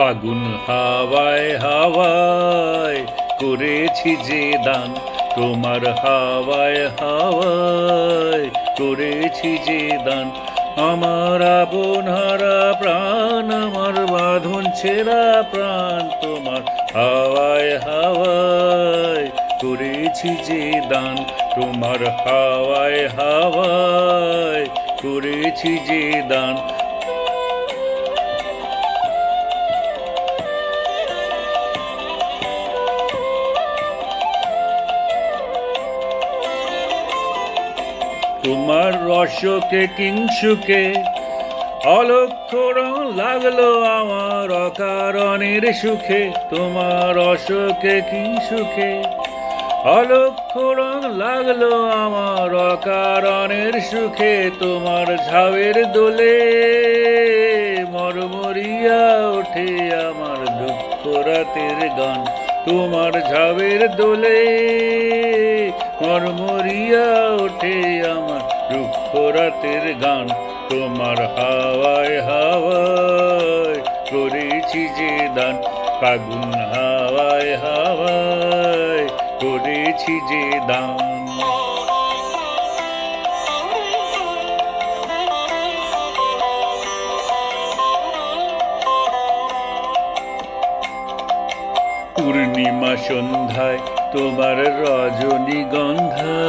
ফাগুন হাওয়ায় হাওয়ায় করেছি যে দান, তোমার হাওয়ায় হাওয়ায় করেছি যে দান। আমার আপন হারা প্রাণ, আমার বাঁধন ছেঁড়া প্রাণ, তোমার হাওয়ায় হাওয়ায় করেছি যে দান, তোমার হাওয়ায় হাওয়ায় করেছি যে দান। তোমার রসকে কিংসুকে অলক্ষ্য রং লাগলো আমার অকারণের সুখে, তোমার রসকে কিংসুকে অলক্ষ্য রং লাগলো আমার অকারণের সুখে। তোমার ঝাউয়ের দোলে মরমরিয়া ওঠে আমার দুঃখ রাতের গান, তোমার ঝাউয়ের দোলে মরমরিয়া ওঠে আমার দুঃখ রাতের গান। তোমার হাওয়ায় হাওয়ায় করেছি যে দান, ফাগুন হাওয়ায় হাওয়ায় করেছি যে দান। পূর্ণিমা সন্ধ্যায় তোমার রজনীগন্ধায়,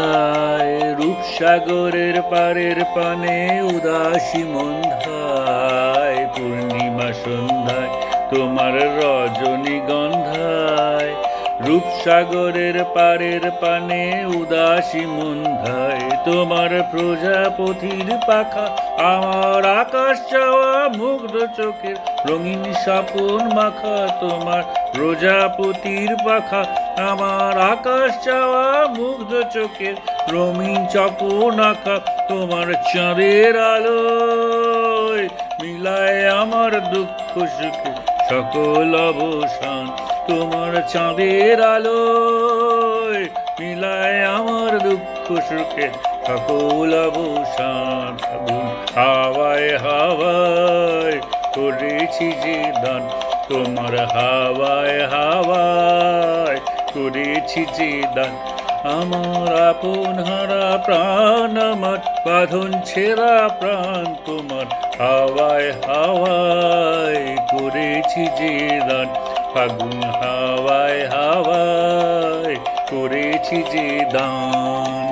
রূপসাগরের পারের পানে উদাসী মন্ধায়। পূর্ণিমা সন্ধ্যায় তোমার রজনীগন্ধায়, রূপসাগরের পারের পানে উদাসী মন্ধায়। তোমার প্রজাপতির পাখা আমার আকাশ চাওয়া মুগ্ধ চোখের রঙিন স্বপন মাখা, তোমার প্রজাপতির পাখা আমার আকাশ চাওয়া মুগ্ধ চোখের রঙিন স্বপন আঁকা। তোমার চাঁদের আলোয় মিলায় আমার দুঃখ সুখে সকল অবসান, তোমার চাঁদের আলোয় মিলায় আমার দুঃখ সুখে সকল অবসান। ফাগুন হাওয়ায় হাওয়ায় করেছি যে দান, তোমার হাওয়ায় হাওয়ায় করেছি যে দান। আমার আপন হারা প্রাণ, আমার বাঁধন ছেঁড়া প্রাণ, তোমার হাওয়ায় হাওয়ায় করেছি যে দান, ফাগুন হাওয়ায় হাওয়ায় করেছি যে দান।